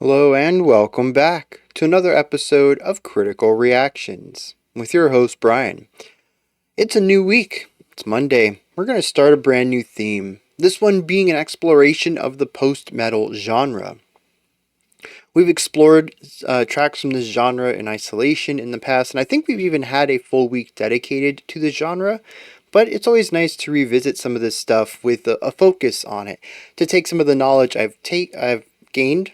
Hello and welcome back to another episode of Critical Reactions with your host Bryan. It's a new week. It's Monday. We're going to start a brand new theme. This one being an exploration of the post-metal genre. We've explored tracks from this genre in isolation in the past, and I think we've even had a full week dedicated to the genre. But it's always nice to revisit some of this stuff with a focus on it, to take some of the knowledge I've gained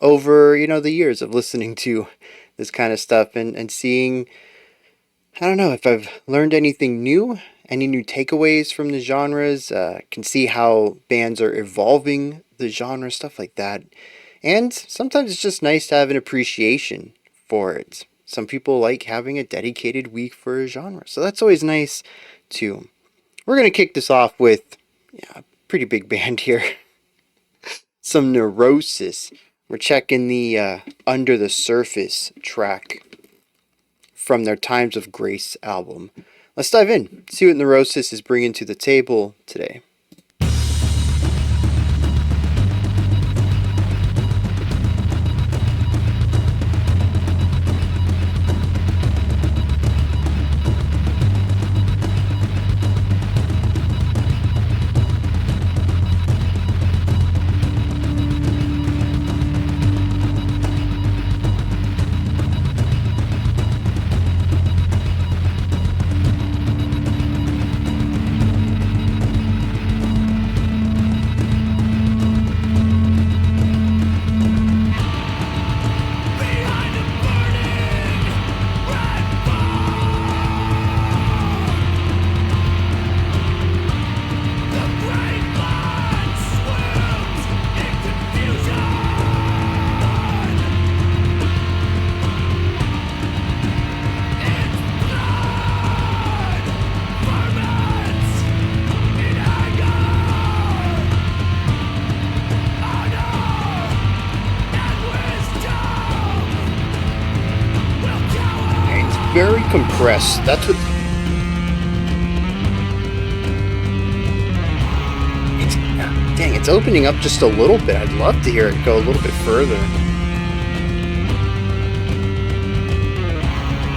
over the years of listening to this kind of stuff and seeing, I don't know, if I've learned anything new, any new takeaways from the genres. Can see how bands are evolving the genre, stuff like that. And sometimes it's just nice to have an appreciation for it. Some people like having a dedicated week for a genre, so that's always nice too. We're going to kick this off with a pretty big band here. Some Neurosis. We're checking the Under the Surface track from their Times of Grace album. Let's dive in, see what Neurosis is bringing to the table today. Very compressed. That's what it's opening up just a little bit. I'd love to hear it go a little bit further.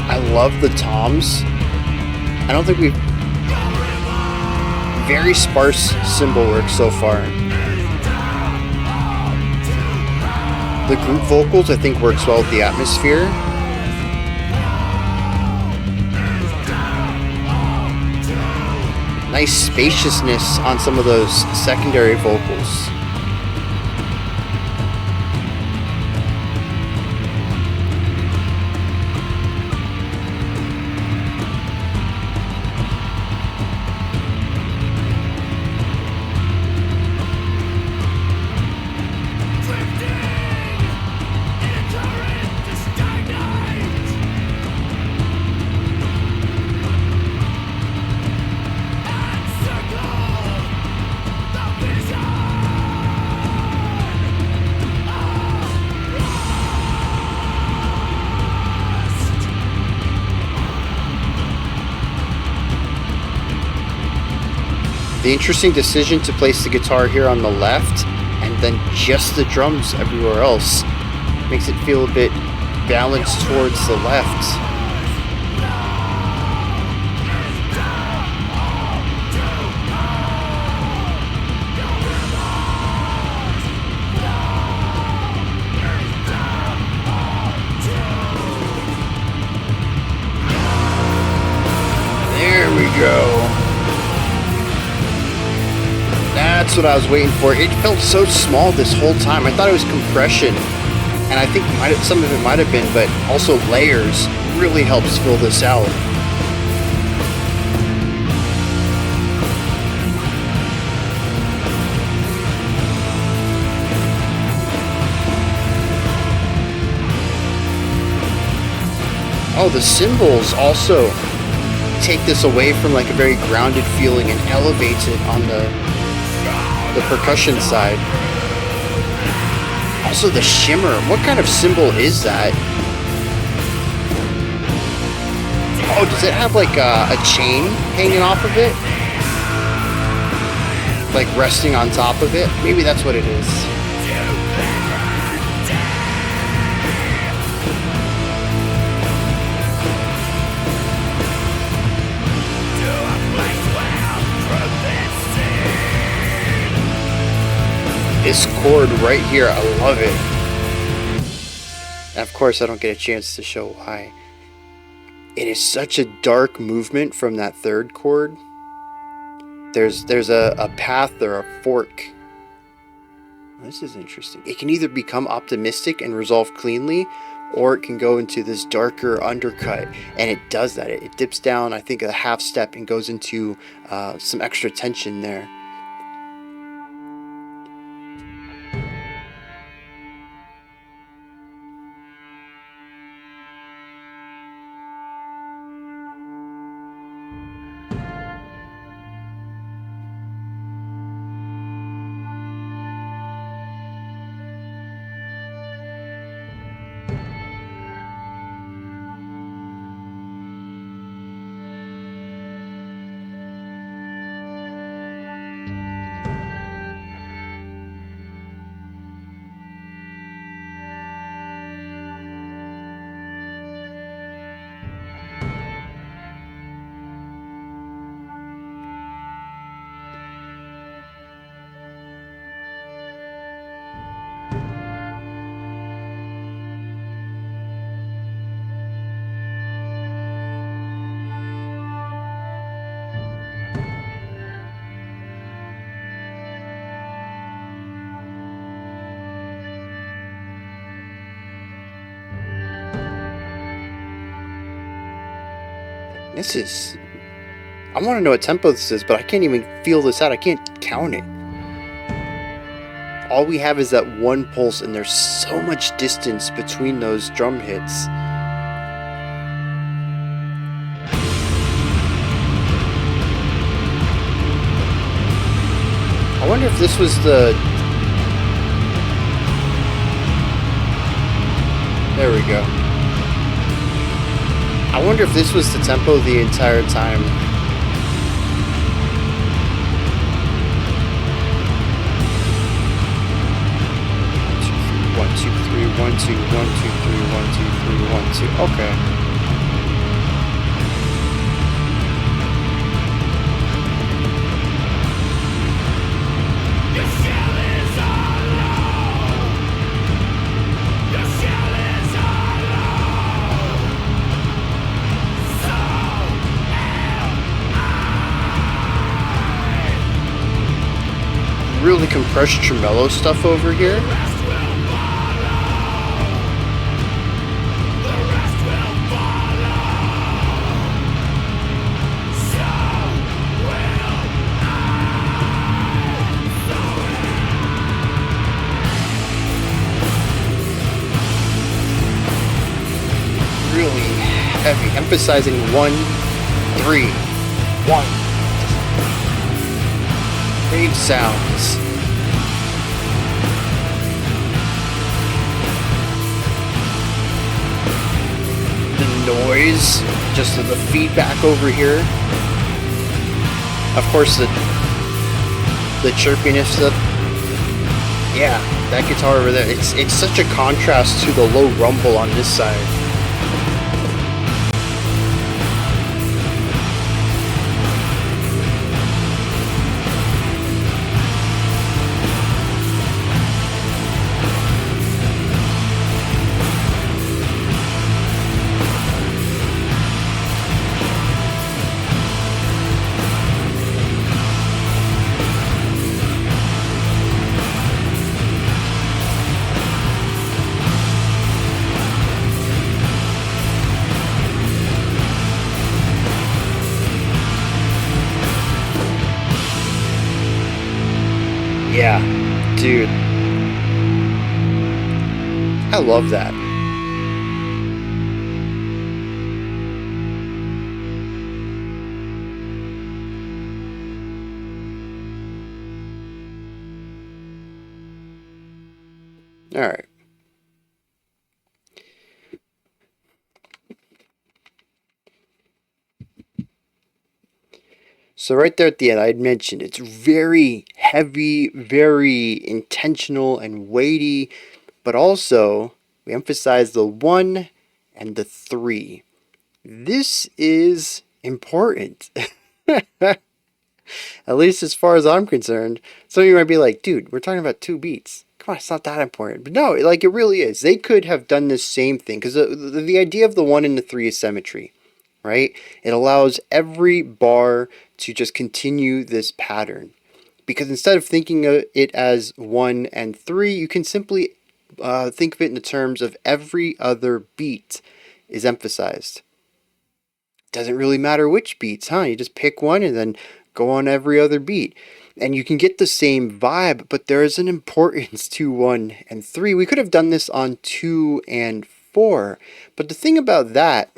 I love the toms. I don't think we've very sparse cymbal work so far. The group vocals I think works well with the atmosphere. Nice spaciousness on some of those secondary vocals. The interesting decision to place the guitar here on the left and then just the drums everywhere else makes it feel a bit balanced towards the left. There we go. That's what I was waiting for. It felt so small this whole time. I thought it was compression, and I think some of it might have been, but also layers really helps fill this out. Oh, the cymbals also take this away from like a very grounded feeling and elevates it on the percussion side. Also the shimmer. What kind of cymbal is that? Oh, does it have like a chain hanging off of it? Like resting on top of it? Maybe that's what it is. This chord right here, I love it. And of course, I don't get a chance to show why. It is such a dark movement from that third chord. There's a path or a fork. This is interesting. It can either become optimistic and resolve cleanly, or it can go into this darker undercut, and it does that. It dips down, I think, a half step and goes into some extra tension there. This is... I want to know what tempo this is, but I can't even feel this out. I can't count it. All we have is that one pulse, and there's so much distance between those drum hits. I wonder if this was the... There we go. I wonder if this was the tempo the entire time. 1, 2, 3, 1, 2, 1, 2, 3, 1, 2, 3, 1, 2. Okay. Really compressed tremolo stuff over here. Really heavy, emphasizing 1, 3, 1. Rave sounds. The noise, just the feedback over here. Of course, the chirpiness stuff. Yeah, that guitar over there. It's such a contrast to the low rumble on this side. Yeah, dude. I love that. All right. So right there at the end, I had mentioned it's very heavy, very intentional and weighty, but also we emphasize the 1 and the 3. This is important. At least as far as I'm concerned. Some of you might be like, dude, we're talking about 2 beats. Come on, it's not that important. But no, like it really is. They could have done this same thing because the idea of the 1 and the 3 is symmetry, right? It allows every bar to just continue this pattern. Because instead of thinking of it as 1 and 3, you can simply think of it in the terms of every other beat is emphasized. Doesn't really matter which beats, huh? You just pick one and then go on every other beat. And you can get the same vibe, but there is an importance to 1 and 3. We could have done this on 2 and 4. But the thing about that,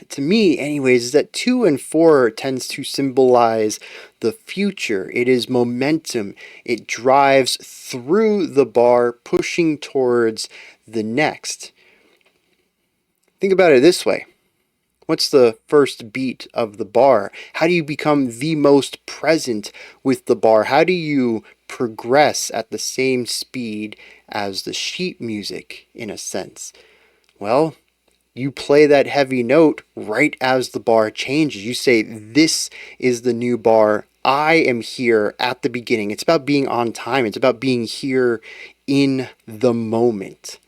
to me anyways, is that 2 and 4 tends to symbolize the future. It is momentum. It drives through the bar, pushing towards the next. Think about it this way. What's the first beat of the bar? How do you become the most present with the bar? How do you progress at the same speed as the sheet music, in a sense? Well, you play that heavy note right as the bar changes. You say, this is the new bar. I am here at the beginning. It's about being on time. It's about being here in the moment.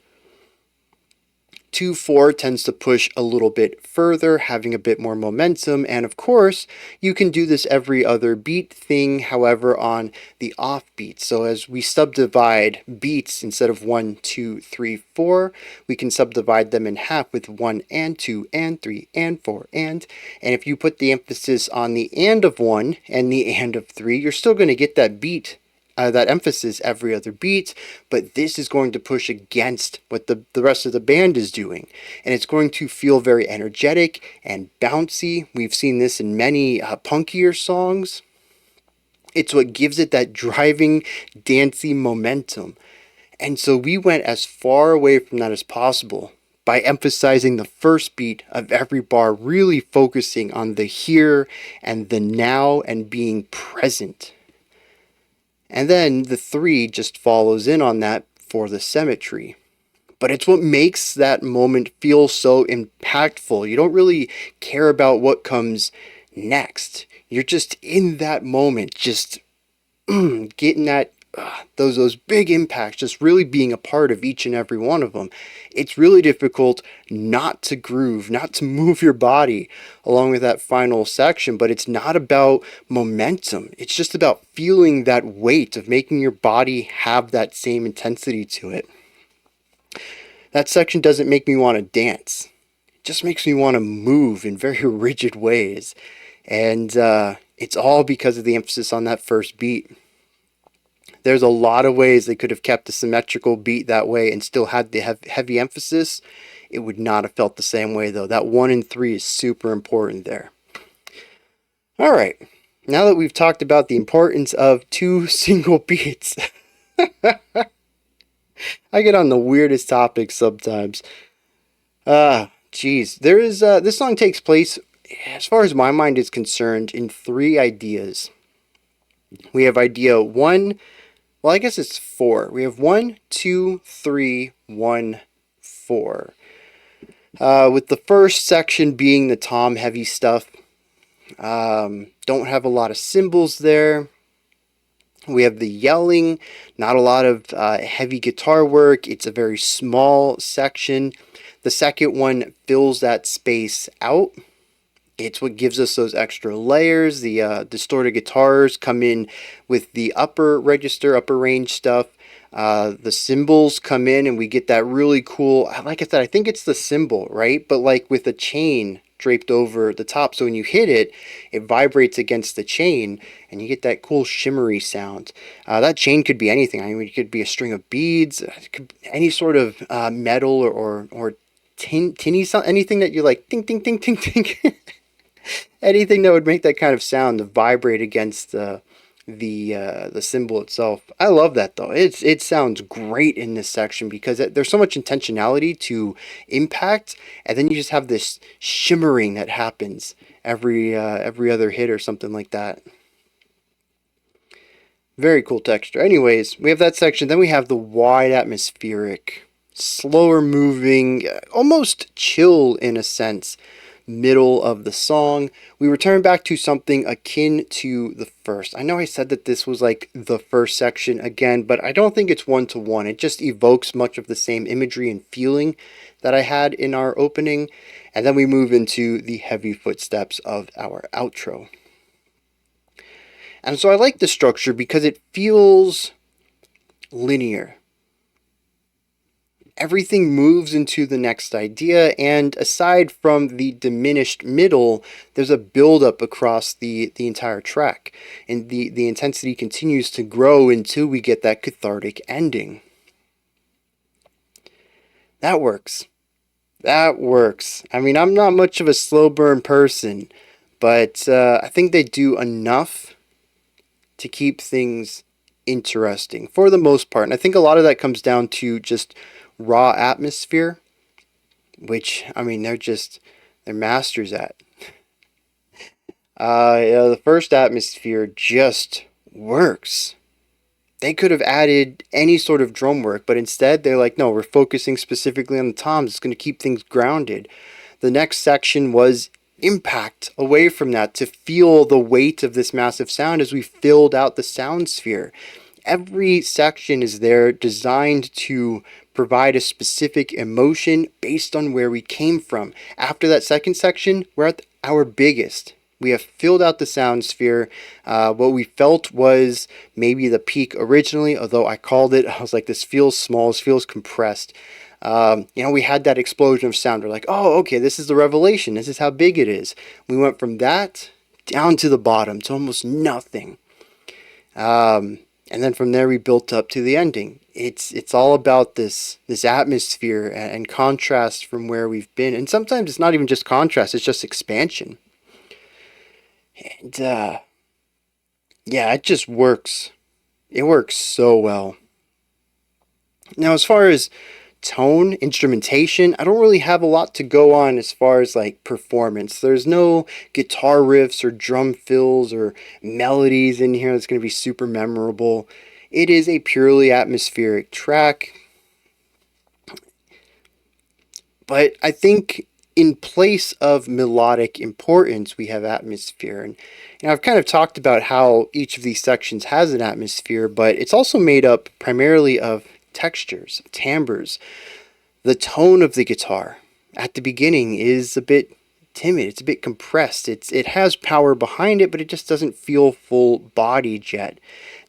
2/4 tends to push a little bit further, having a bit more momentum, and of course, you can do this every other beat thing, however, on the off beats. So as we subdivide beats, instead of 1, 2, 3, 4, we can subdivide them in half with 1 and 2 and 3 and 4 and if you put the emphasis on the and of 1 and the and of 3, you're still going to get that beat, that emphasis every other beat, but this is going to push against what the rest of the band is doing, and it's going to feel very energetic and bouncy. We've seen this in many punkier songs. It's what gives it that driving, dancey momentum, and so we went as far away from that as possible by emphasizing the first beat of every bar, really focusing on the here and the now and being present. And then the 3 just follows in on that for the symmetry. But it's what makes that moment feel so impactful. You don't really care about what comes next. You're just in that moment, just getting that those big impacts, just really being a part of each and every one of them. It's really difficult not to groove, not to move your body along with that final section, but it's not about momentum. It's just about feeling that weight of making your body have that same intensity to it. That section doesn't make me want to dance. It just makes me want to move in very rigid ways. And it's all because of the emphasis on that first beat. There's a lot of ways they could have kept a symmetrical beat that way and still had the heavy emphasis. It would not have felt the same way, though. That 1 and 3 is super important there. All right. Now that we've talked about the importance of 2 single beats, I get on the weirdest topics sometimes. Geez. There is this song takes place, as far as my mind is concerned, in 3 ideas. We have idea 1. Well, I guess it's 4. We have 1, 2, 3, 1, 4. With the first section being the tom heavy stuff. Don't have a lot of cymbals there. We have the yelling, not a lot of heavy guitar work. It's a very small section. The second one fills that space out. It's what gives us those extra layers. The distorted guitars come in with the upper register, upper range stuff. The cymbals come in and we get that really cool, like I said, I think it's the cymbal, right? But like with a chain draped over the top. So when you hit it, it vibrates against the chain and you get that cool shimmery sound. That chain could be anything. I mean, it could be a string of beads, it could be any sort of metal or tinny sound, anything that you like, ding, ding, ding, ding, ding. Anything that would make that kind of sound to vibrate against the cymbal itself. I love that though. It sounds great in this section because there's so much intentionality to impact, and then you just have this shimmering that happens every other hit or something like that. Very cool texture. Anyways, we have that section. Then we have the wide atmospheric, slower moving, almost chill in a sense middle of the song, we return back to something akin to the first. I know I said that this was like the first section again, but I don't think it's one-to-one. It just evokes much of the same imagery and feeling that I had in our opening, and then we move into the heavy footsteps of our outro. And so I like the structure because it feels linear. Everything moves into the next idea, and aside from the diminished middle, there's a build-up across the entire track, and the intensity continues to grow until we get that cathartic ending. That works. That works. I mean, I'm not much of a slow burn person, but I think they do enough to keep things interesting for the most part. And I think a lot of that comes down to just raw atmosphere, which, I mean, they're masters at. The first atmosphere just works. They could have added any sort of drum work, but instead they're like, no, we're focusing specifically on the toms. It's going to keep things grounded. The next section was impact away from that to feel the weight of this massive sound as we filled out the sound sphere. Every section is there designed to provide a specific emotion based on where we came from. After that second section, we're at our biggest. We have filled out the sound sphere. What we felt was maybe the peak originally, although I called it, I was like, this feels small, this feels compressed. We had that explosion of sound. We're like, oh, okay, this is the revelation. This is how big it is. We went from that down to the bottom to almost nothing. And then from there we built up to the ending. It's all about this atmosphere and contrast from where we've been. And sometimes it's not even just contrast, it's just expansion. And it just works. It works so well. Now, as far as tone, instrumentation, I don't really have a lot to go on as far as like performance. There's no guitar riffs or drum fills or melodies in here that's going to be super memorable. It is a purely atmospheric track. But I think in place of melodic importance, we have atmosphere. And I've kind of talked about how each of these sections has an atmosphere, but it's also made up primarily of textures, timbres. The tone of the guitar at the beginning is a bit timid. It's a bit compressed. It has power behind it, but it just doesn't feel full-bodied yet.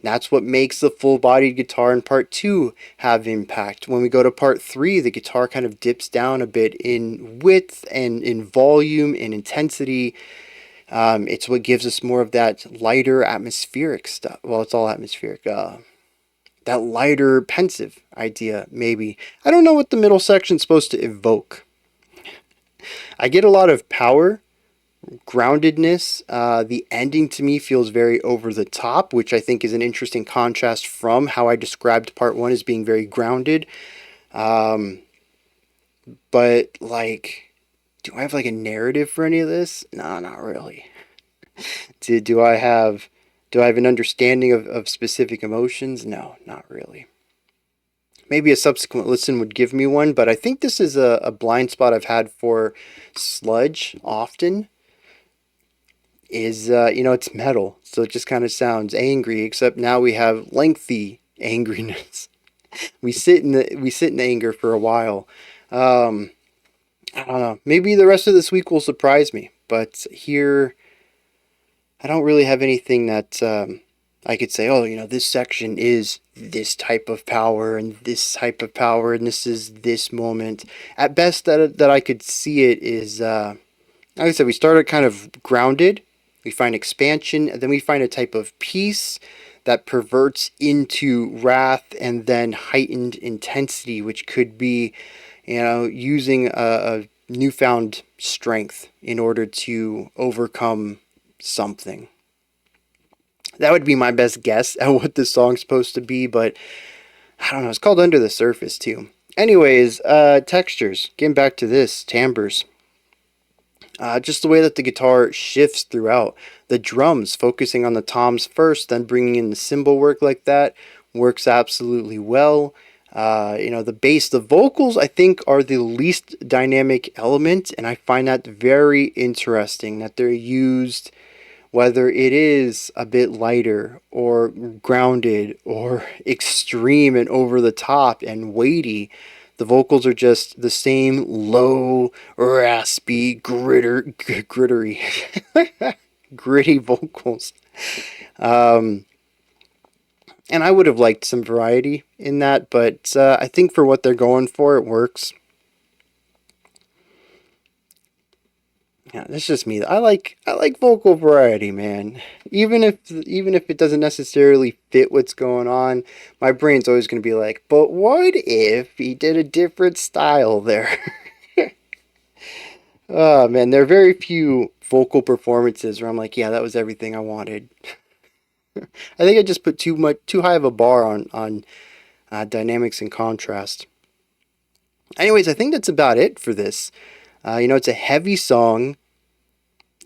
That's what makes the full-bodied guitar in part 2 have impact. When we go to part 3, the guitar kind of dips down a bit in width and in volume and intensity. It's what gives us more of that lighter atmospheric stuff. Well, it's all atmospheric. That lighter, pensive idea, maybe. I don't know what the middle section's supposed to evoke. I get a lot of power, groundedness. The ending to me feels very over the top, which I think is an interesting contrast from how I described part 1 as being very grounded. But, like, do I have, like, a narrative for any of this? No, not really. Do I have an understanding of specific emotions? No, not really. Maybe a subsequent listen would give me one, but I think this is a blind spot I've had for sludge often. It's metal, so it just kind of sounds angry, except now we have lengthy angriness. we sit in anger for a while. I don't know. Maybe the rest of this week will surprise me, but here I don't really have anything that I could say, this section is this type of power and this type of power and this is this moment. At best that I could see it is, like I said, we started kind of grounded, we find expansion, and then we find a type of peace that perverts into wrath and then heightened intensity, which could be, using a newfound strength in order to overcome something. That would be my best guess at what this song's supposed to be, but I don't know. It's called Under the Surface, too. Anyways, textures. Getting back to this, timbres. Just the way that the guitar shifts throughout. The drums, focusing on the toms first, then bringing in the cymbal work like that, works absolutely well. The bass, the vocals, I think, are the least dynamic element, and I find that very interesting that they're used, whether it is a bit lighter or grounded or extreme and over the top and weighty. The vocals are just the same low, raspy, grittery, gritty vocals. Um, and I would have liked some variety in that, but I think for what they're going for, it works. Yeah, that's just me. I like vocal variety, man. Even if it doesn't necessarily fit what's going on, my brain's always going to be like, "But what if he did a different style there?" Oh man, there are very few vocal performances where I'm like, "Yeah, that was everything I wanted." I think I just put too high of a bar on dynamics and contrast. Anyways, I think that's about it for this. It's a heavy song.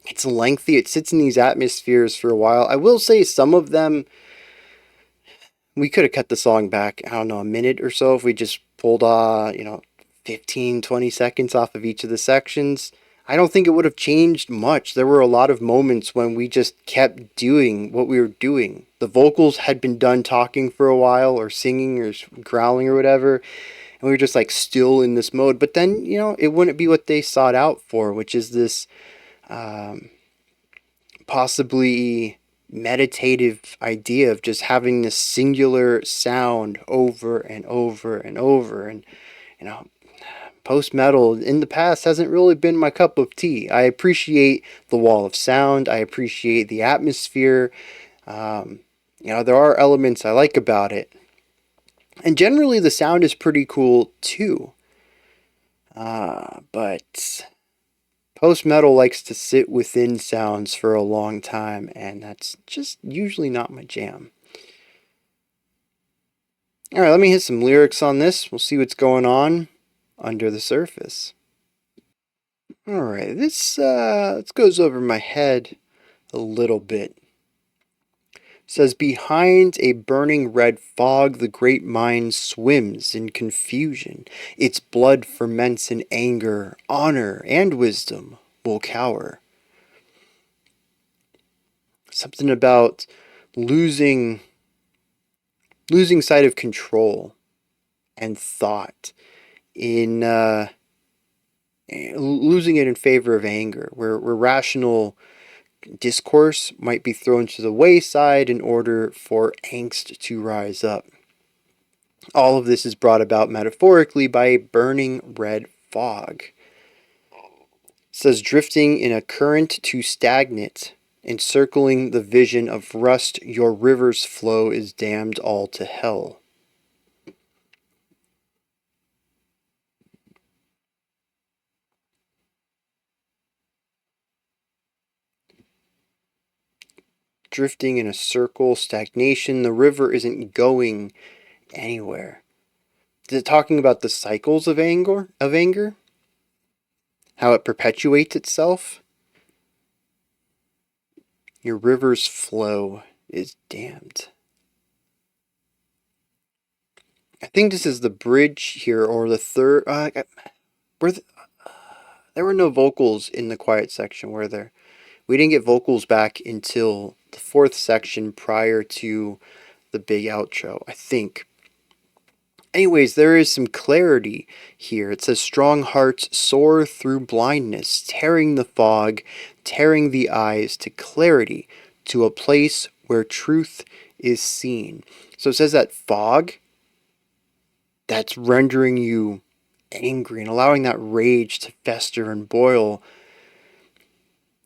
It's lengthy. It sits in these atmospheres for a while. I will say some of them, we could have cut the song back, I don't know, a minute or so if we just pulled, 15, 20 seconds off of each of the sections. I don't think it would have changed much. There were a lot of moments when we just kept doing what we were doing. The vocals had been done talking for a while or singing or growling or whatever, and we were just like still in this mode. But then, it wouldn't be what they sought out for, which is this um, possibly meditative idea of just having this singular sound over and over and over. And, you know, post metal in the past hasn't really been my cup of tea. I appreciate the wall of sound, I appreciate the atmosphere. Um, there are elements I like about it. And generally, the sound is pretty cool too. But post metal likes to sit within sounds for a long time, and that's just usually not my jam. Alright, let me hit some lyrics on this. We'll see what's going on under the surface. Alright, this goes over my head a little bit. It says, behind a burning red fog, the great mind swims in confusion. Its blood ferments in anger, honor, and wisdom will cower. Something about losing losing sight of control and thought in losing it in favor of anger, where rational discourse might be thrown to the wayside in order for angst to rise up. All of this is brought about metaphorically by a burning red fog. It says, drifting in a current too stagnant, encircling the vision of rust, your river's flow is damned all to hell. Drifting in a circle, stagnation, the river isn't going anywhere. Is it talking about the cycles of anger? How it perpetuates itself? Your river's flow is damned. I think this is the bridge here, or the third. Where there were no vocals in the quiet section, were there? We didn't get vocals back until the fourth section prior to the big outro, I think. Anyways, there is some clarity here. It says, strong hearts soar through blindness, tearing the fog, tearing the eyes to clarity, to a place where truth is seen. So it says that fog that's rendering you angry and allowing that rage to fester and boil.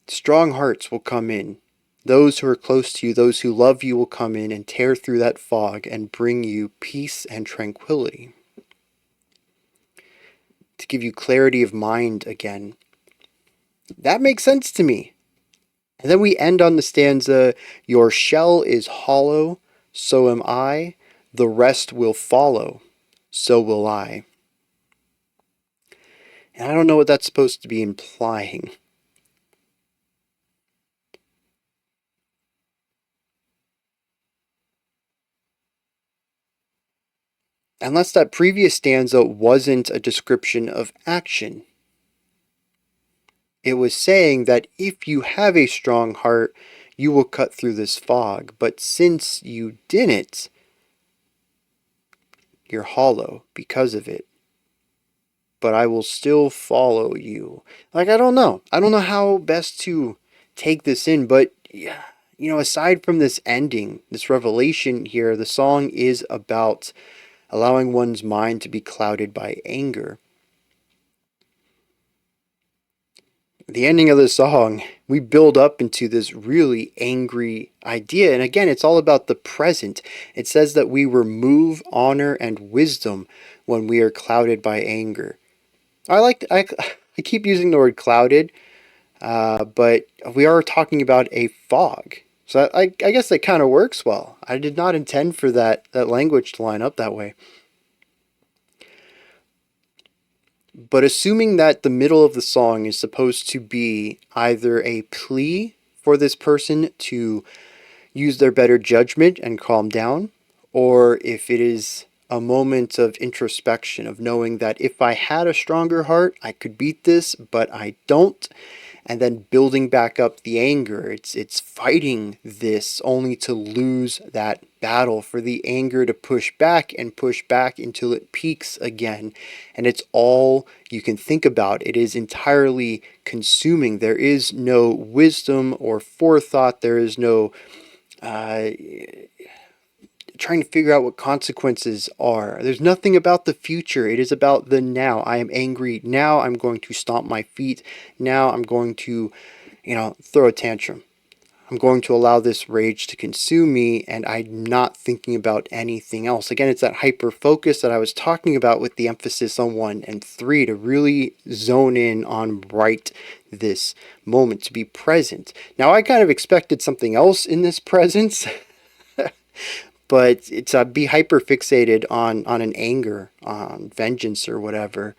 Strong hearts will come in. Those who are close to you, those who love you, will come in and tear through that fog and bring you peace and tranquility, to give you clarity of mind again. That makes sense to me. And then we end on the stanza, your shell is hollow, so am I, the rest will follow, so will I. And I don't know what that's supposed to be implying. unless that previous stanza wasn't a description of action. It was saying that if you have a strong heart, you will cut through this fog. But since you didn't, you're hollow because of it. But I will still follow you. Like, I don't know. I don't know how best to take this in, but yeah, aside from this ending, this revelation here, the song is about allowing one's mind to be clouded by anger. The ending of the song, we build up into this really angry idea. And again, it's all about the present. It says that we remove honor and wisdom when we are clouded by anger. I keep using the word clouded, but we are talking about a fog. So I guess that kind of works well. I did not intend for that language to line up that way. But assuming that the middle of the song is supposed to be either a plea for this person to use their better judgment and calm down, or if it is a moment of introspection, of knowing that if I had a stronger heart, I could beat this, but I don't. And then building back up the anger. It's fighting this only to lose that battle, for the anger to push back until it peaks again. And it's all you can think about. It is entirely consuming. There is no wisdom or forethought. There is no trying to figure out what consequences are. There's nothing about the future. It is about the now. I am angry. Now I'm going to stomp my feet. Now I'm going to, throw a tantrum. I'm going to allow this rage to consume me, and I'm not thinking about anything else. Again, it's that hyper focus that I was talking about with the emphasis on 1 and 3, to really zone in on right this moment, to be present. Now, I kind of expected something else in this presence. But it's be hyper fixated on an anger, on vengeance or whatever.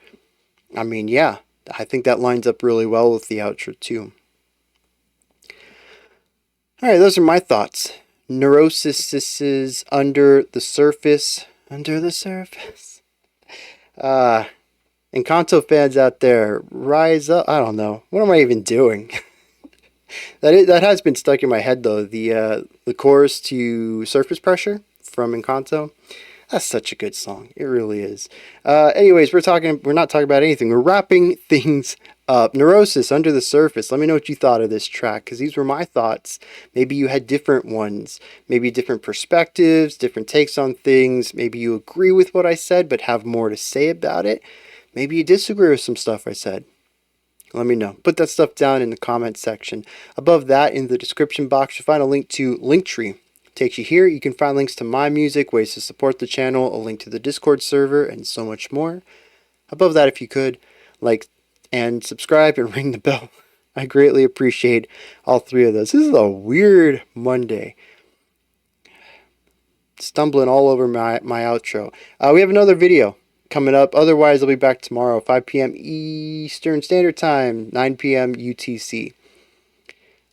I mean, yeah, I think that lines up really well with the outro too. All right, those are my thoughts. Neurosis is under the surface. Under the surface. Encanto fans out there, rise up. I don't know. What am I even doing? That has been stuck in my head though. The chorus to Surface Pressure from Encanto. That's such a good song. It really is. Anyways, we're not talking about anything. We're wrapping things up. Neurosis Under the Surface. Let me know what you thought of this track, because these were my thoughts. Maybe you had different ones. Maybe different perspectives, different takes on things. Maybe you agree with what I said but have more to say about it. Maybe you disagree with some stuff I said. Let me know. Put that stuff down in the comments section. Above that, in the description box, you'll find a link to Linktree. Takes you here. You can find links to my music, ways to support the channel, a link to the Discord server, and so much more. Above that, if you could, like and subscribe and ring the bell. I greatly appreciate all 3 of those. This is a weird Monday. Stumbling all over my outro. We have another video coming up. Otherwise, I'll be back tomorrow, 5 p.m. Eastern Standard Time, 9 p.m. UTC.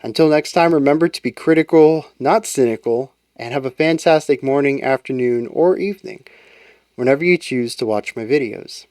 Until next time, remember to be critical, not cynical, and have a fantastic morning, afternoon, or evening, whenever you choose to watch my videos.